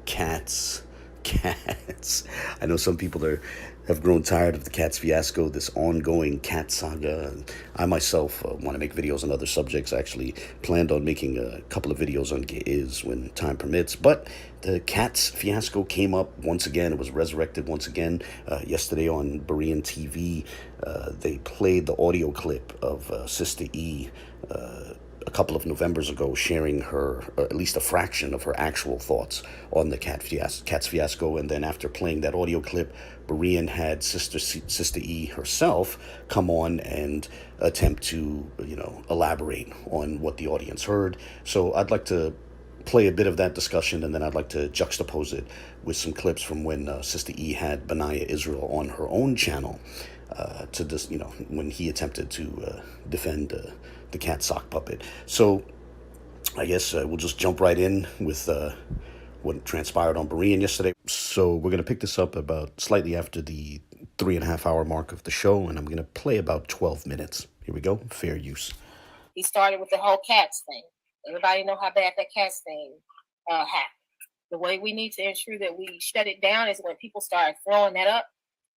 Cats. I know some people have grown tired of the Katz fiasco, this ongoing cat saga. I myself want to make videos on other subjects. I actually planned on making a couple of videos on gay is when time permits, but the Katz fiasco came up once again. It was resurrected once again yesterday on Berean TV. They played the audio clip of Sista E. A couple of Novembers ago, sharing her, at least a fraction of her actual thoughts on the Katz fiasco. And then after playing that audio clip, Berean had Sista E herself come on and attempt to, elaborate on what the audience heard. So I'd like to play a bit of that discussion, and then I'd like to juxtapose it with some clips from when Sista E had Benaiah Israel on her own channel to this, when he attempted to defend the cat sock puppet. So I guess we'll just jump right in with what transpired on Berean yesterday. So we're going to pick this up about slightly after the 3.5 hour mark of the show, and I'm going to play about 12 minutes. Here we go. Fair use. He started with the whole Katz thing. Everybody know how bad that Katz thing happened. The way we need to ensure that we shut it down is when people start throwing that up.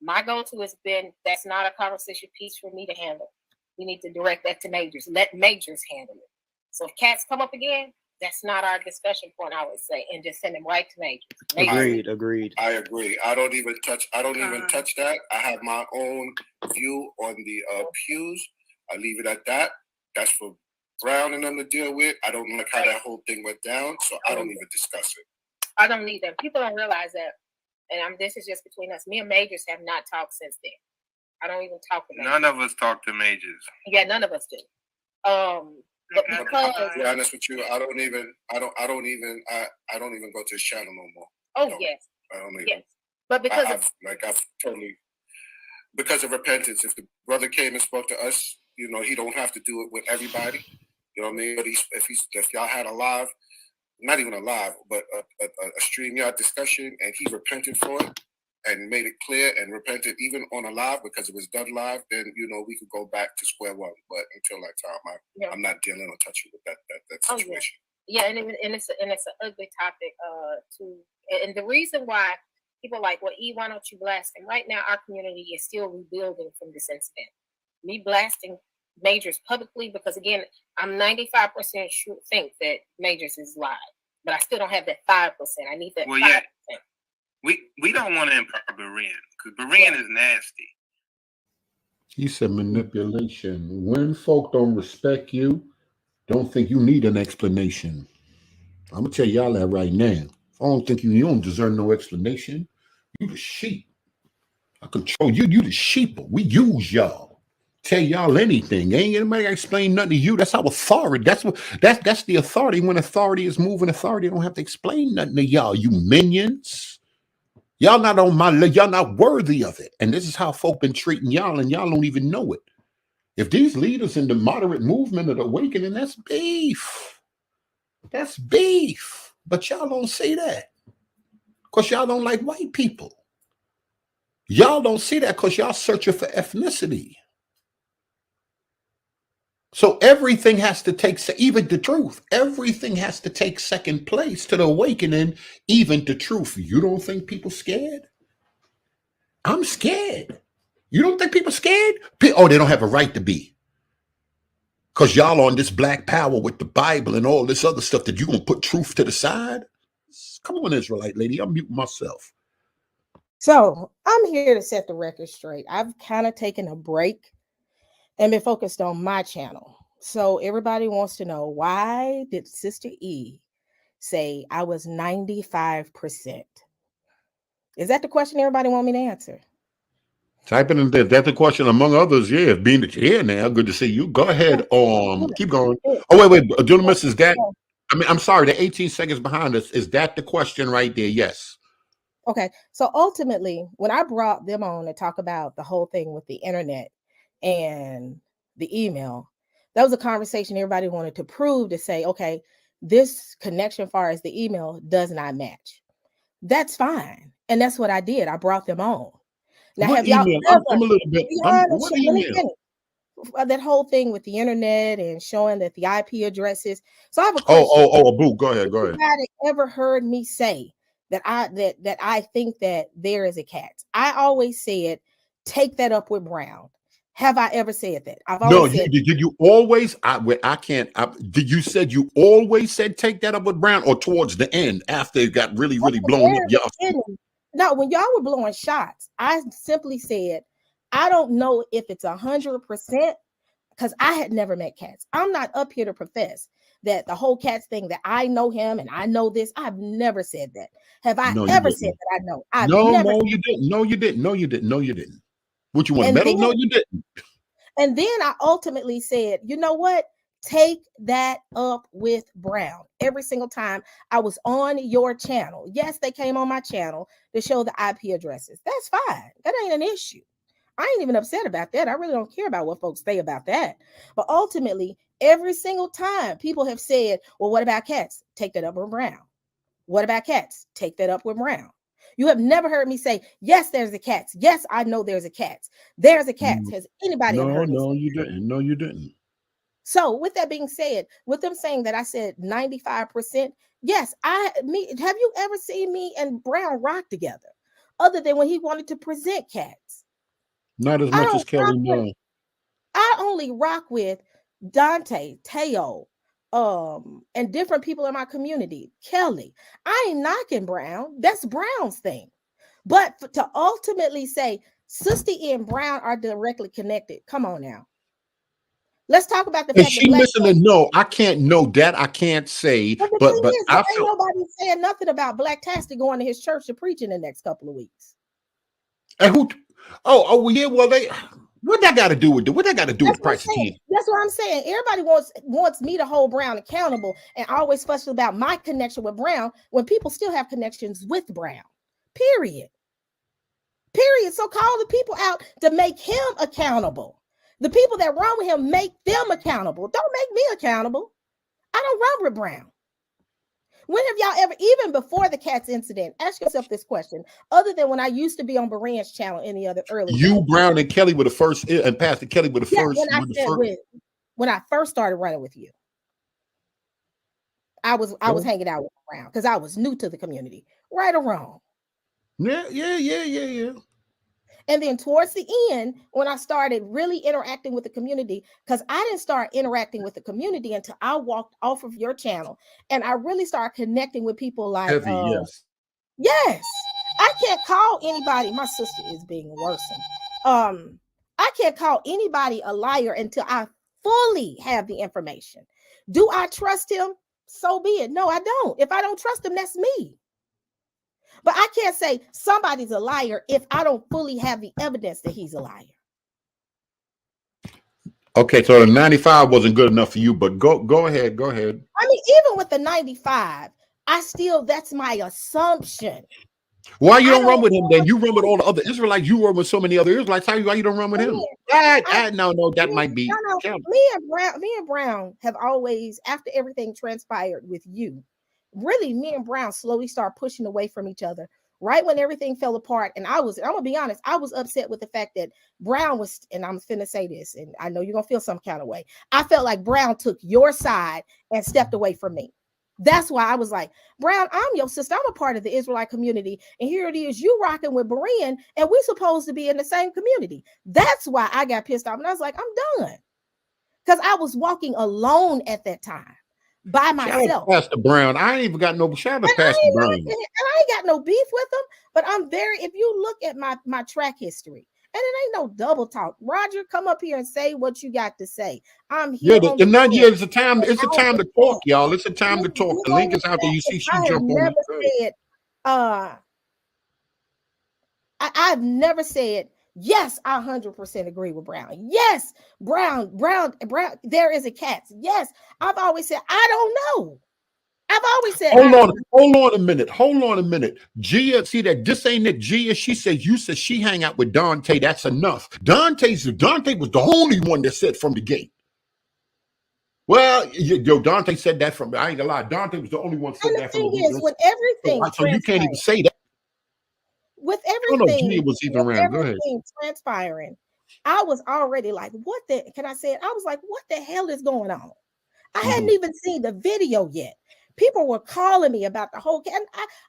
My go-to has been, that's not a conversation piece for me to handle. We need to direct that to majors. Let majors handle it. So if cats come up again, that's not our discussion point, I would say, and just send them right to majors. Agreed. I agree. I don't even touch that. I have my own view on the pews. I leave it at that. That's for Brown and them to deal with. I don't like how that whole thing went down, so I don't even discuss it. I don't need that. People don't realize that. And this is just between us. Me and majors have not talked since then. I don't even talk to majors. None of us talk to majors. Yeah, none of us do. But because to be honest with you, I don't even go to his channel no more. Oh yes. I don't even. Yes. But because because of repentance. If the brother came and spoke to us, he don't have to do it with everybody. You know what I mean? But if y'all had a live, not even a live, but a StreamYard discussion, and he repented for it and made it clear and repented even on a live because it was done live, then we could go back to square one. But until that time, I'm not dealing or touching with that situation. Yeah, and it's an ugly topic too. And the reason why people are like, well, E, why don't you blast him? Right now, our community is still rebuilding from this incident. Me blasting majors publicly, because again, I'm 95% sure think that majors is live, but I still don't have that 5%. I need that 5%. Yeah. We don't want to empower Berean, because Berean is nasty. He said manipulation. When folk don't respect you, don't think you need an explanation. I'm gonna tell y'all that right now. I don't think you don't deserve no explanation. You the sheep. I control you. You the sheep. We use y'all. Tell y'all anything. Ain't anybody explain nothing to you. That's our authority. That's the authority. When authority is moving, authority don't have to explain nothing to y'all. You minions. Y'all not on my list. Y'all not worthy of it. And this is how folk been treating y'all, and y'all don't even know it. If these leaders in the moderate movement of the awakening, that's beef. That's beef. But y'all don't say that because y'all don't like white people. Y'all don't see that because y'all searching for ethnicity. So everything has to take, even the truth, everything has to take second place to the awakening, even the truth. You don't think people scared? I'm scared. You don't think people scared? Oh, they don't have a right to be. Because y'all on this black power with the Bible and all this other stuff that you going to put truth to the side? Come on, Israelite lady, I'm muting myself. So I'm here to set the record straight. I've kind of taken a break and been focused on my channel. So everybody wants to know, why did Sista E say I was 95%? Is that the question everybody want me to answer? Type it in there. That's the question, among others. Yeah, being that you're here now, good to see you. Go ahead. Keep going. Oh, wait. Gentlemen, is that? I'm sorry. The 18 seconds behind us. Is that the question right there? Yes. Okay. So ultimately, when I brought them on to talk about the whole thing with the internet and the email, that was a conversation everybody wanted to prove, to say, okay, this connection as far as the email does not match. That's fine. And that's what I did. I brought them on. Now, what have y'all email? ever, I'm a little bit. What email? that whole thing with the internet and showing that the IP addresses. So I have a question. Abu, go ahead. Anybody ever heard me say that I think that there is a cat? I always said, take that up with Brown. Have I ever said that? I've always said. Did you always? Did you said you always said take that up with Brown, or towards the end after it got really blown up? No, when y'all were blowing shots, I simply said, I don't know if it's 100% because I had never met Katz. I'm not up here to profess that the whole Katz thing, that I know him and I know this. I've never said that. Have I ever said that I know? No, you didn't. No, you didn't. What, you want a medal? No, you didn't. And then I ultimately said, you know what? Take that up with Brown. Every single time I was on your channel. Yes, they came on my channel to show the IP addresses. That's fine. That ain't an issue. I ain't even upset about that. I really don't care about what folks say about that. But ultimately, every single time people have said, well, what about Katz? Take that up with Brown. What about Katz? Take that up with Brown. You have never heard me say, yes, there's a Katz. Yes, I know there's a Katz. There's a Katz. Has anybody ever heard me say you didn't. No, you didn't. So with that being said, with them saying that I said 95%, yes, have you ever seen me and Brown rock together? Other than when he wanted to present Katz. Not as much as Kelly, no. I only rock with Dante, Teo, and different people in my community. Kelly, I ain't knocking Brown. That's Brown's thing. But to ultimately say Sista E and Brown are directly connected, come on now. Let's talk about the fact that missing a no. I can't know that. I can't say. But ain't nobody saying nothing about Black Tasty going to his church to preach in the next couple of weeks. And who? Oh yeah. Well, what that got to do with what that got to do with the price of tea? That's what I'm saying. Everybody wants me to hold Brown accountable and always fuss about my connection with Brown when people still have connections with Brown. Period. So call the people out to make him accountable. The people that run with him, make them accountable. Don't make me accountable. I don't run with Brown. When have y'all ever, even before the Katz incident, ask yourself this question, other than when I used to be on Berean's channel any other early you, Brown, and Kelly were the first, and Pastor Kelly were the first. When I first started running with you, I was hanging out with Brown because I was new to the community, right or wrong. Yeah. And then towards the end, when I started really interacting with the community, because I didn't start interacting with the community until I walked off of your channel, and I really started connecting with people like, yes, I can't call anybody. My sister is being worsened. I can't call anybody a liar until I fully have the information. Do I trust him? So be it. No, I don't. If I don't trust him, that's me. But I can't say somebody's a liar if I don't fully have the evidence that he's a liar. Okay, so the 95 wasn't good enough for you, but go ahead. I mean, even with the 95, that's my assumption. Why you don't run with him then? You run with all the other Israelites. You run with so many other Israelites. Why you don't run with him? That might be. Me and Brown have always, after everything transpired with you, really, me and Brown slowly started pushing away from each other right when everything fell apart. And I'm gonna be honest, I was upset with the fact that Brown was, and I'm finna say this, and I know you're gonna feel some kind of way. I felt like Brown took your side and stepped away from me. That's why I was like, Brown, I'm your sister. I'm a part of the Israelite community. And here it is, you rocking with Berean, and we're supposed to be in the same community. That's why I got pissed off. And I was like, I'm done. Because I was walking alone at that time. By myself. Pastor Brown, I ain't even got no shout out Pastor Brown. And I ain't got no beef with him, but if you look at my track history, and it ain't no double talk. Roger, come up here and say what you got to say. I'm here. It's a time to talk, y'all. It's a time to talk. The link is out there. You see she jump on I've never said, yes, I 100% agree with Brown. Yes, Brown, there is a Katz. Yes, I've always said, I don't know. I've always said, hold on a minute. Gia, see that this ain't it. Gia, she said, you said she hang out with Dante. That's enough. Dante was the only one that said from the gate. Well, Dante said that from, I ain't gonna lie. Dante was the only one said that from the gate. With everything, so you can't even say that. With everything, was even around. Go ahead. Transpiring, I was already like, what the, can I say it? I was like, what the hell is going on? I hadn't Mhm. even seen the video yet. People were calling me about the whole, and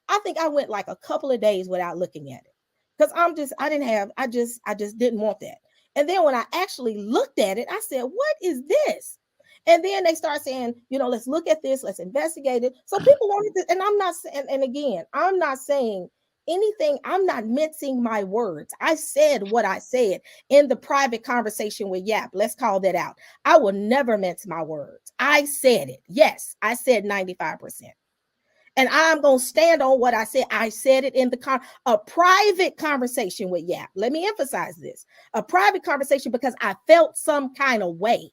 I think I went like a couple of days without looking at it. Because I just didn't want that. And then when I actually looked at it, I said, what is this? And then they start saying, let's look at this, let's investigate it. So people wanted to, and I'm not saying, and again, I'm not saying anything, I'm not mincing my words. I said what I said in the private conversation with Yap. Let's call that out. I will never mince my words. I said it. Yes, I said 95%. And I'm going to stand on what I said. I said it in a private conversation with Yap. Let me emphasize this. A private conversation because I felt some kind of way.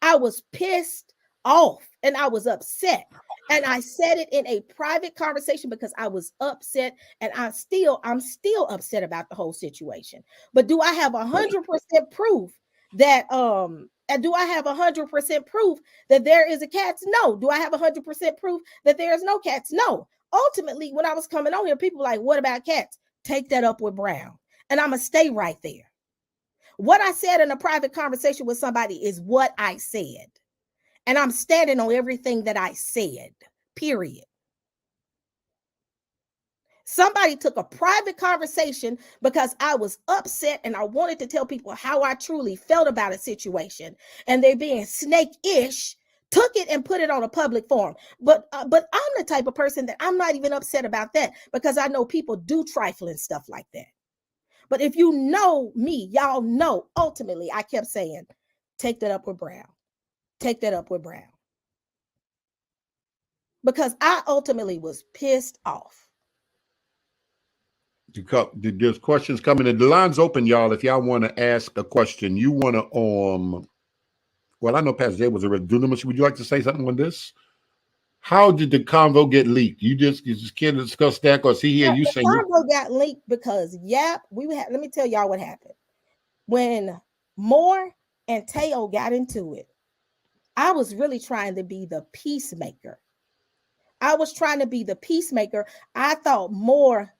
I was pissed off and I was upset. And I said it in a private conversation because I was upset, and I'm still upset about the whole situation. But do I have 100% proof that and do I have 100% proof that there is a Katz? No. Do I have 100% proof that there is no Katz? No. Ultimately, when I was coming on here, people were like, what about Katz? Take that up with Brown. And I'm going to stay right there. What I said in a private conversation with somebody is what I said. And I'm standing on everything that I said, period. Somebody took a private conversation because I was upset and I wanted to tell people how I truly felt about a situation, and they're being snake-ish, took it and put it on a public forum. But I'm the type of person that I'm not even upset about that, because I know people do trifling stuff like that. But if you know me, y'all know ultimately I kept saying, take that up with Brown. Take that up with Brown. Because I ultimately was pissed off. There's questions coming in. The line's open, y'all. If y'all want to ask a question, you want to well, I know Pastor Jay was already doing this. Would you like to say something on this? How did the convo get leaked? You just can't discuss that, because he here. You The say convo got leaked because let me tell y'all what happened. When Moore and Teo got into it, I was really trying to be the peacemaker. I thought Moore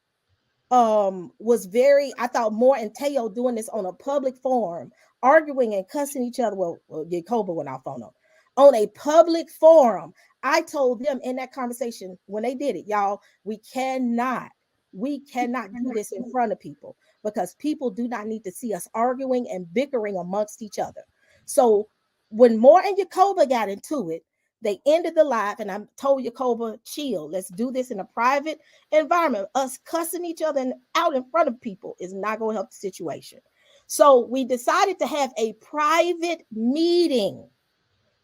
I thought Moore and Teo doing this on a public forum, arguing and cussing each other. Well, Jacoba went off on a public forum. I told them in that conversation when they did it, y'all, we cannot do this in front of people, because people do not need to see us arguing and bickering amongst each other. So when Moore and Jacoba got into it, they ended the live, and I told Jacoba, chill, let's do this in a private environment. Us cussing each other and out in front of people is not going to help the situation. So we decided to have a private meeting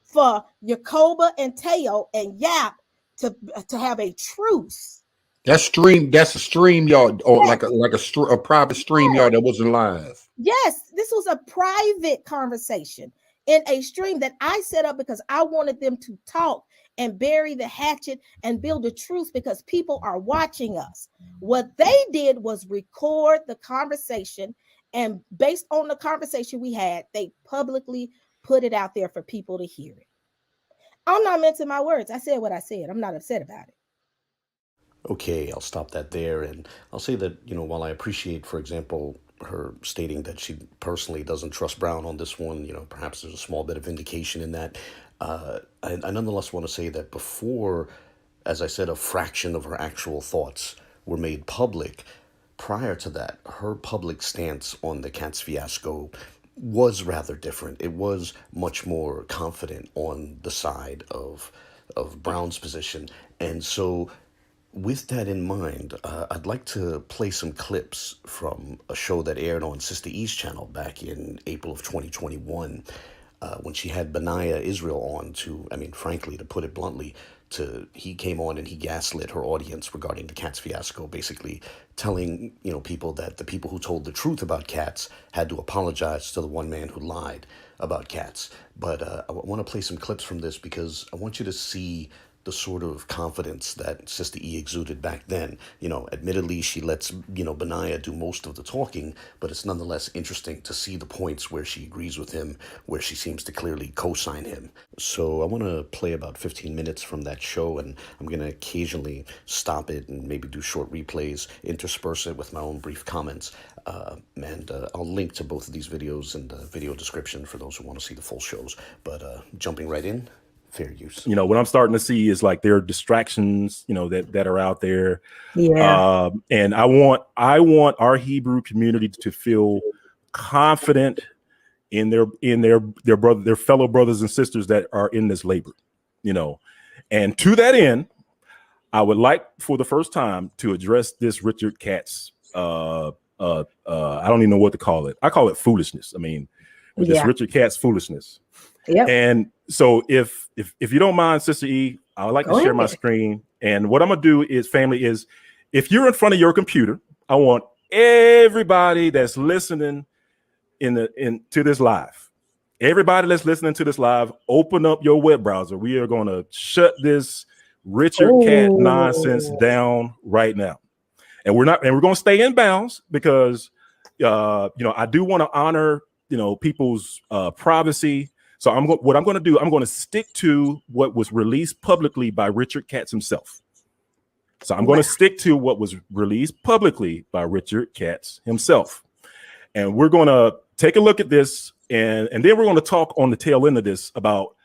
for Jacoba and Teo and Yap to have a truce. that's a stream yard, or Yes. like a private stream yard that wasn't live. Yes, this was a private conversation in a stream that I set up because I wanted them to talk and bury the hatchet and build a truce, because people are watching us. What they did was record the conversation, and based on the conversation we had, they publicly put it out there for people to hear it. I'm not mincing my words. I said what I said. I'm not upset about it. Okay, I'll stop that there. And I'll say that, while I appreciate, for example, her stating that she personally doesn't trust Brown on this one, perhaps there's a small bit of indication in that. I nonetheless want to say that before, as I said, a fraction of her actual thoughts were made public, prior to that, her public stance on the Katz fiasco was rather different. It was much more confident on the side of Brown's position. And so with that in mind, I'd like to play some clips from a show that aired on Sista E's channel back in April of 2021, when she had Benaiah Israel on frankly, to put it bluntly, he came on and he gaslit her audience regarding the Katz fiasco, basically telling, people that the people who told the truth about Katz had to apologize to the one man who lied about Katz. But I want to play some clips from this because I want you to see the sort of confidence that Sister E exuded back then. You know, admittedly, she lets, Benaiah do most of the talking, but it's nonetheless interesting to see the points where she agrees with him, where she seems to clearly co-sign him. So I want to play about 15 minutes from that show, and I'm going to occasionally stop it and maybe do short replays, intersperse it with my own brief comments. And I'll link to both of these videos in the video description for those who want to see the full shows. But jumping right in, fair use. What I'm starting to see is like there are distractions, that are out there. Yeah. And I want our Hebrew community to feel confident in their fellow brothers and sisters that are in this labor, And to that end, I would like for the first time to address this Richard Katz. I don't even know what to call it. I call it foolishness. I mean, with this Richard Katz foolishness. Yeah. And so if you don't mind, Sister E, I would like to share my screen. And what I'm gonna do is, family, is if you're in front of your computer, I want everybody that's listening to this live. Everybody that's listening to this live, open up your web browser. We are gonna shut this Richard Katz nonsense down right now. And we're going to stay in bounds because, I do want to honor, people's privacy. So what I'm going to do, I'm going to stick to what was released publicly by Richard Katz himself. So I'm going to stick to what was released publicly by Richard Katz himself. And we're going to take a look at this. And then we're going to talk on the tail end of this about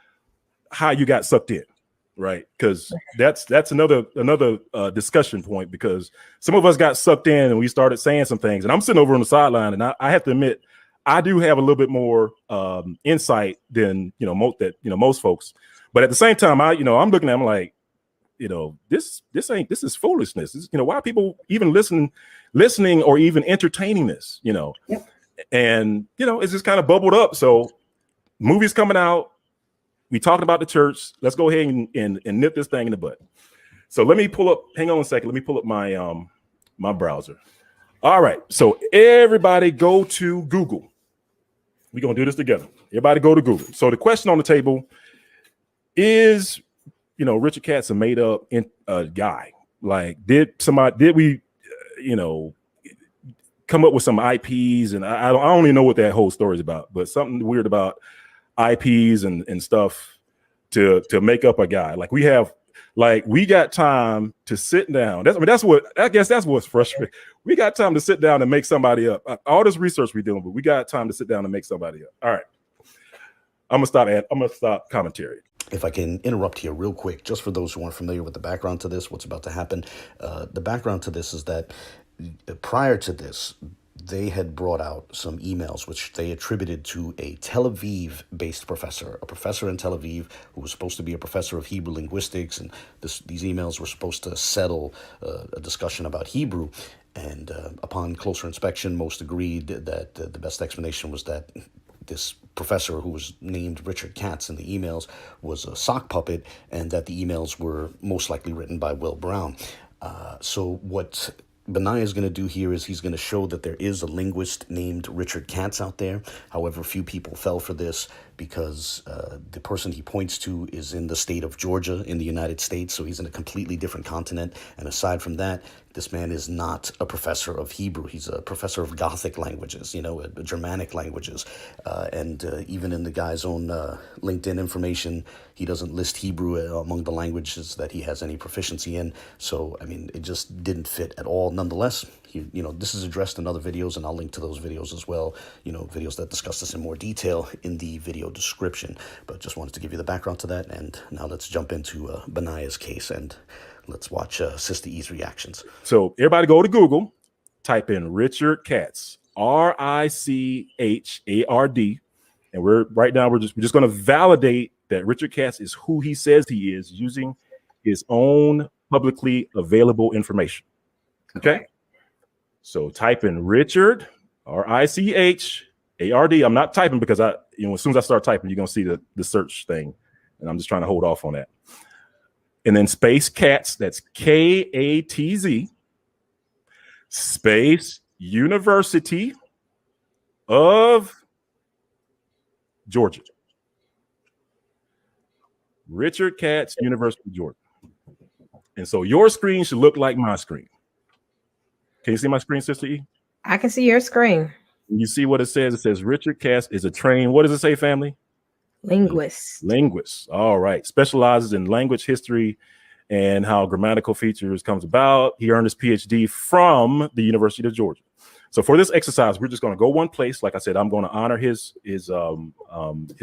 how you got sucked in. Right, because that's another discussion point, because some of us got sucked in and we started saying some things, and I'm sitting over on the sideline, and I have to admit I do have a little bit more insight than most folks, but at the same time I'm looking at them like this is foolishness. Why are people even listening or even entertaining this? And it's just kind of bubbled up. So movies coming out. We talked about the church. Let's go ahead and nip this thing in the butt. So let me pull up. Hang on a second. Let me pull up my my browser. All right. So everybody go to Google. We're gonna do this together. Everybody go to Google. So the question on the table is, Richard Katz a made up guy? Like, did we, come up with some IPs? And I don't even know what that whole story is about, but something weird about IPs and stuff to make up a guy. Like we got time to sit down. That's what's frustrating. We got time to sit down and make somebody up. All this research we're doing, but we got time to sit down and make somebody up. All right. I'm gonna stop commentary. If I can interrupt here real quick, just for those who aren't familiar with the background to this, what's about to happen. The background to this is that prior to this, they had brought out some emails which they attributed to a Tel Aviv-based professor, a professor in Tel Aviv who was supposed to be a professor of Hebrew linguistics, and these emails were supposed to settle a discussion about Hebrew. And upon closer inspection, most agreed that the best explanation was that this professor, who was named Richard Katz in the emails, was a sock puppet, and that the emails were most likely written by Will Brown. So what Benaiah is going to do here is he's going to show that there is a linguist named Richard Katz out there. However, few people fell for this because the person he points to is in the state of Georgia in the United States, so he's in a completely different continent. And aside from that, this man is not a professor of Hebrew. He's a professor of Gothic languages, Germanic languages. And even in the guy's own LinkedIn information, he doesn't list Hebrew among the languages that he has any proficiency in. So, it just didn't fit at all. Nonetheless, this is addressed in other videos, and I'll link to those videos as well, videos that discuss this in more detail in the video description. But just wanted to give you the background to that. And now let's jump into Benaiah's case, and let's watch Sister E's reactions. So everybody go to Google, type in Richard Katz, R-I-C-H-A-R-D. And we're just going to validate that Richard Katz is who he says he is, using his own publicly available information. Okay. So type in Richard, R-I-C-H-A-R-D. I'm not typing because as soon as I start typing, you're going to see the search thing. And I'm just trying to hold off on that. And then space Katz, that's K-A-T-Z, space University of Georgia. Richard Katz, University of Georgia. And so your screen should look like my screen. Can you see my screen, Sister E? I can see your screen. You see what it says? It says Richard Katz is a trained, what does it say, family? Linguist. Linguist. All right. Specializes in language history and how grammatical features comes about. He earned his PhD from the University of Georgia. So for this exercise, we're just going to go one place. Like I said, I'm going to honor his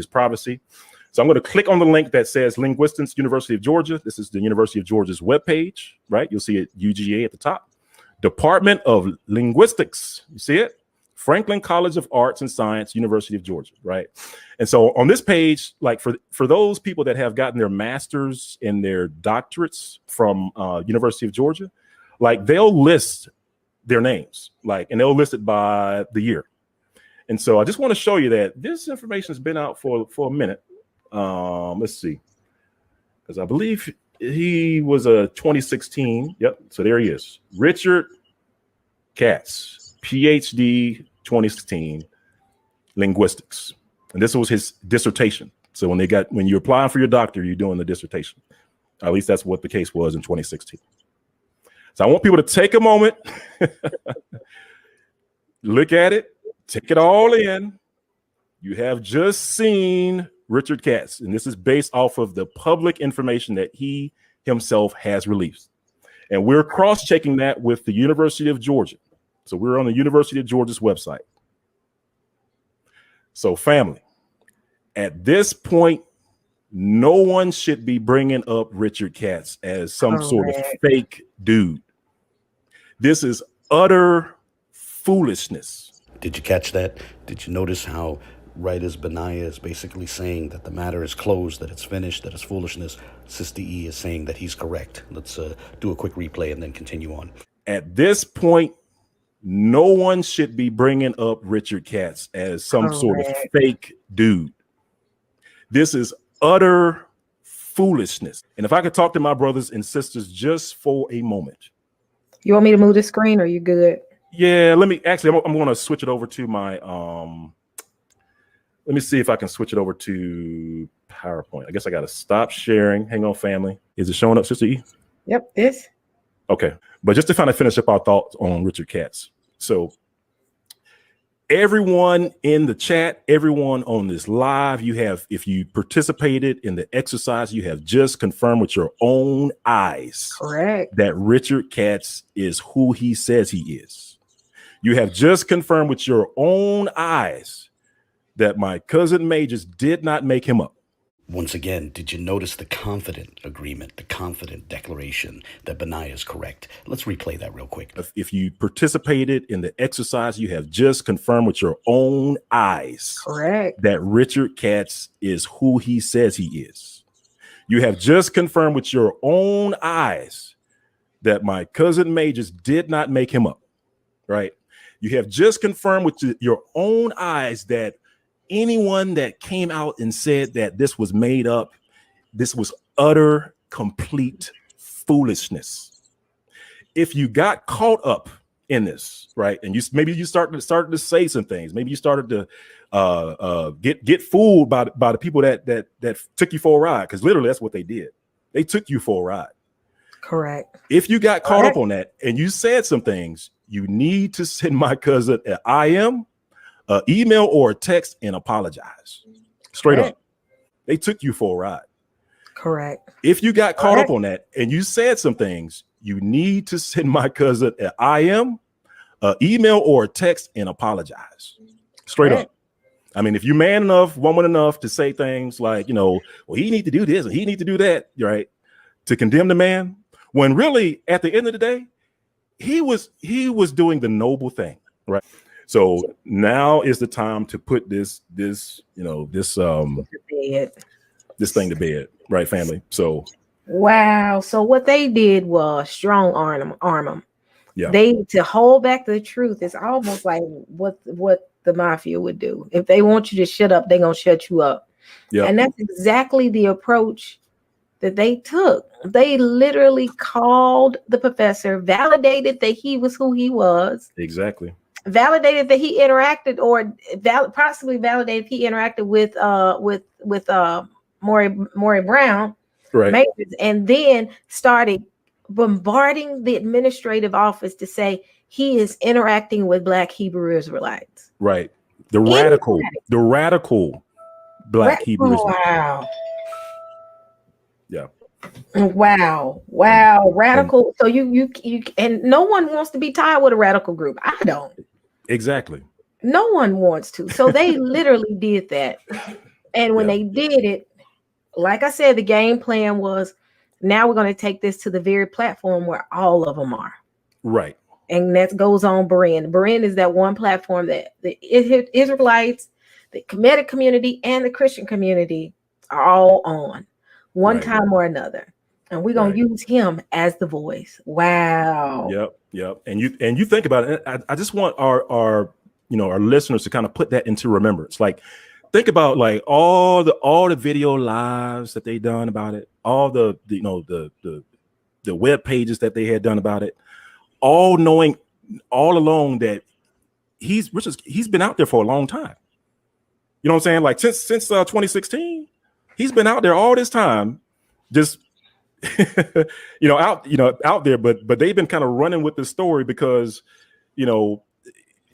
privacy. So I'm going to click on the link that says Linguistics, University of Georgia. This is the University of Georgia's webpage, right? You'll see it, UGA at the top. Department of Linguistics. You see it? Franklin College of Arts and Science, University of Georgia, right? And so on this page, like for those people that have gotten their masters and their doctorates from University of Georgia, like they'll list their names, like, and they'll list it by the year. And so I just want to show you that this information has been out for a minute. Let's see, because I believe he was a 2016. Yep. So there he is, Richard Katz, PhD, 2016, linguistics. And this was his dissertation. So when you're applying for your doctor, you're doing the dissertation. At least that's what the case was in 2016. So I want people to take a moment, look at it, take it all in. You have just seen Richard Katz, and this is based off of the public information that he himself has released. And we're cross-checking that with the University of Georgia. So we're on the University of Georgia's website. So family, at this point, no one should be bringing up Richard Katz as some sort of fake dude. This is utter foolishness. Did you catch that? Did you notice how right as Benaiah is basically saying that the matter is closed, that it's finished, that it's foolishness, Sista E is saying that he's correct. Let's do a quick replay and then continue on. At this point, no one should be bringing up Richard Katz as some sort of fake dude. This is utter foolishness. And if I could talk to my brothers and sisters just for a moment. You want me to move the screen or you good? Yeah, I'm going to switch it over to my, let me see if I can switch it over to PowerPoint. I guess I got to stop sharing. Hang on, family. Is it showing up, Sister E? Yep, this. Okay. But just to kind of finish up our thoughts on Richard Katz. So everyone in the chat, everyone on this live, if you participated in the exercise, you have just confirmed with your own eyes that Richard Katz is who he says he is. You have just confirmed with your own eyes that my cousin Majors did not make him up. Once again, did you notice the confident agreement, the confident declaration that Benaiah is correct? Let's replay that real quick. If you participated in the exercise, you have just confirmed with your own eyes that Richard Katz is who he says he is. You have just confirmed with your own eyes that my cousin Majors did not make him up, right? You have just confirmed with your own eyes that anyone that came out and said that this was made up, this was utter, complete foolishness. If you got caught up in this, right, and maybe you started to say some things, maybe you started to get fooled by the people that took you for a ride, because literally that's what they did. They took you for a ride. Correct. If you got caught up on that and you said some things, you need to send my cousin an IM, an email or a text and apologize. Straight up. They took you for a ride. Correct. If you got caught up on that and you said some things, you need to send my cousin an IM, an email or a text and apologize. Straight up. I mean, if you're man enough, woman enough to say things like, well, he need to do this and he need to do that, right? To condemn the man, when really at the end of the day, he was doing the noble thing, right? So now is the time to put this thing to bed, right, family? So wow. So what they did was strong arm them. Yeah. To hold back the truth is almost like what the mafia would do. If they want you to shut up, they're gonna shut you up. Yeah. And that's exactly the approach that they took. They literally called the professor, validated that he was who he was. Exactly. Validated that he interacted, or possibly validated he interacted with Maury Brown, right? and then started bombarding the administrative office to say he is interacting with Black Hebrew Israelites. Right. The radical Black Hebrew Israelites. Wow. Yeah. Wow. Radical. So you and no one wants to be tied with a radical group. I don't. Exactly. No one wants to. So they literally did that. And when they did it, like I said, the game plan was, now we're going to take this to the very platform where all of them are. Right. And that goes on Berean. Berean is that one platform that the Israelites, the Kemetic community, and the Christian community are all on one time or another. And we're going to use him as the voice. Wow. Yep. And you think about it. I just want our listeners to kind of put that into remembrance. Like, think about like all the video lives that they done about it, all the web pages that they had done about it, all knowing all along that he's been out there for a long time. You know what I'm saying? Like since 2016, he's been out there all this time, just out there. But they've been kind of running with the story because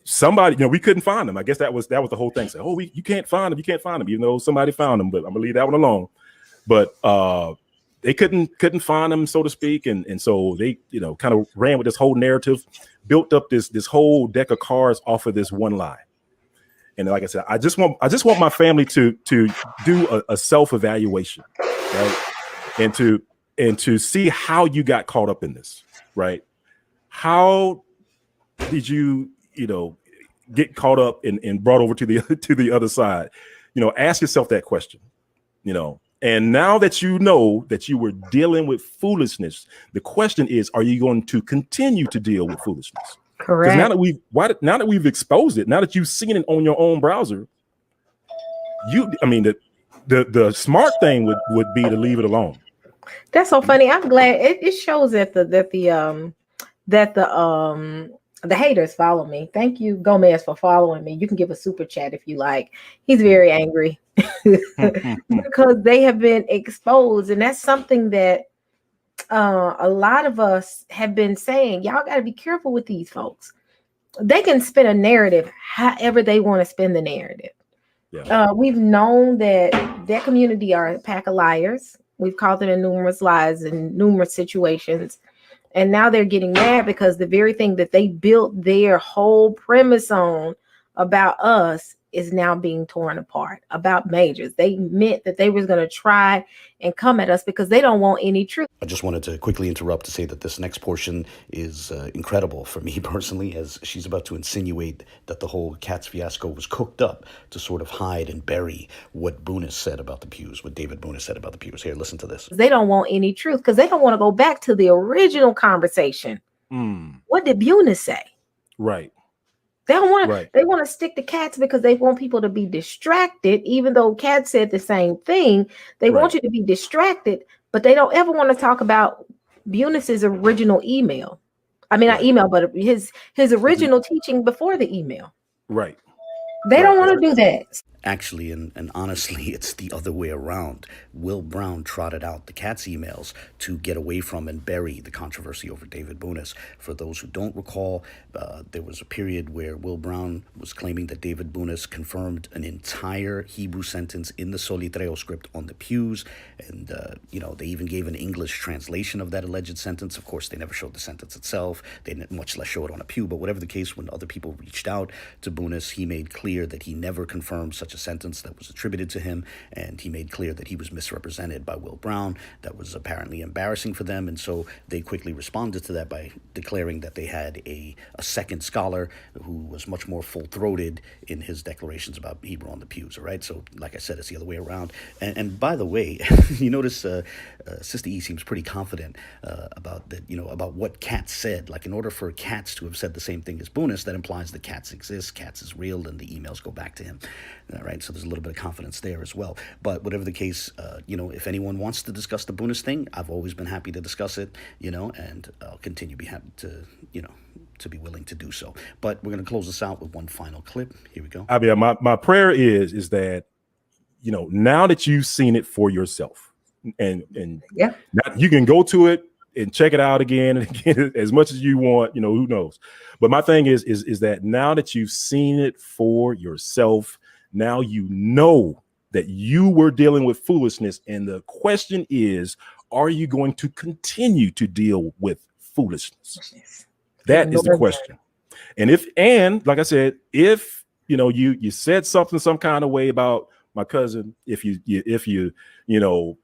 somebody, we couldn't find them. I guess that was the whole thing. Say, you can't find them, even though somebody found them. But I'm gonna leave that one alone. But they couldn't find them, so to speak, and so they kind of ran with this whole narrative, built up this whole deck of cards off of this one lie. And like I said, I just want my family to do a self-evaluation, right? And to see how you got caught up in this, right? How did you get caught up and brought over to the other side? Ask yourself that question, and now that you know that you were dealing with foolishness, the question is, are you going to continue to deal with foolishness? Correct. Because now that we've exposed it, now that you've seen it on your own browser, the smart thing would be to leave it alone. That's so funny. I'm glad it shows that the haters follow me. Thank you, Gomez, for following me. You can give a super chat if you like. He's very angry because they have been exposed, and that's something that a lot of us have been saying. Y'all got to be careful with these folks. They can spin a narrative however they want to spin the narrative. Yeah. We've known that community are a pack of liars. We've called them in numerous lies in numerous situations. And now they're getting mad because the very thing that they built their whole premise on about us is now being torn apart about majors. They meant that they was going to try and come at us because they don't want any truth. I just wanted to quickly interrupt to say that this next portion is incredible for me personally, as she's about to insinuate that the whole Katz fiasco was cooked up to sort of hide and bury what Boonis said about the pews, what David Boonis said about the pews. Here, listen to this. They don't want any truth because they don't want to go back to the original conversation. What did Boonis say? Right. They don't want to. They want to stick to Katz because they want people to be distracted. Even though Katz said the same thing, they want you to be distracted, but they don't ever want to talk about Bunis's original email. I mean, not email, but his original teaching before the email. Right. They don't want to do that. Actually, and honestly, it's the other way around. Will Brown trotted out the Katz emails to get away from and bury the controversy over David Boonis. For those who don't recall, there was a period where Will Brown was claiming that David Boonis confirmed an entire Hebrew sentence in the Solitreo script on the pews. And, they even gave an English translation of that alleged sentence. Of course, they never showed the sentence itself. They didn't much less show it on a pew. But whatever the case, when other people reached out to Boonis, he made clear that he never confirmed such a sentence that was attributed to him, and he made clear that he was misrepresented by Will Brown. That was apparently embarrassing for them, and so they quickly responded to that by declaring that they had a second scholar who was much more full-throated in his declarations about Hebrew on the pews. All right, so like I said, it's the other way around. And by the way, you notice Sista E seems pretty confident about that. About what Katz said. Like, in order for Katz to have said the same thing as Boonis, that implies that Katz exists, Katz is real, and the emails go back to him. Right, so there's a little bit of confidence there as well. But whatever the case, if anyone wants to discuss the Boonis thing, I've always been happy to discuss it, and I'll continue to be happy to be willing to do so. But we're going to close this out with one final clip. Here we go. I mean, my prayer is that, now that you've seen it for yourself, and now you can go to it and check it out again and again as much as you want. You know, who knows? But my thing is that now that you've seen it for yourself, now you know that you were dealing with foolishness. And the question is, are you going to continue to deal with foolishness? That is the question. And like I said, if you said something some kind of way about my cousin, if you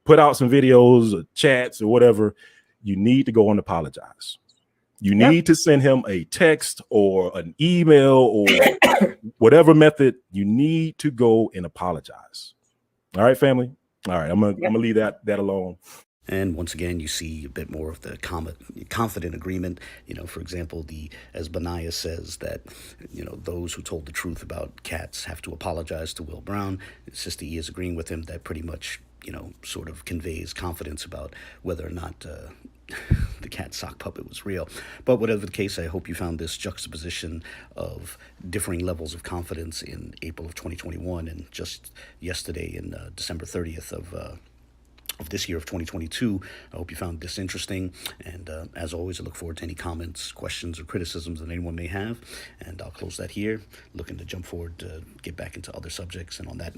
put out some videos or chats or whatever, you need to go and apologize. You need to send him a text or an email or whatever method. You need to go and apologize. All right, family. All right, I'm gonna leave that alone. And once again, you see a bit more of the confident agreement. For example, as Benaiah says that, those who told the truth about Katz have to apologize to Will Brown. Sista E is agreeing with him. That pretty much, sort of conveys confidence about whether or not the cat sock puppet was real. But whatever the case, I hope you found this juxtaposition of differing levels of confidence in April of 2021 and just yesterday in December 30th of this year of 2022. I hope you found this interesting. And as always, I look forward to any comments, questions, or criticisms that anyone may have. And I'll close that here, looking to jump forward to get back into other subjects. And on that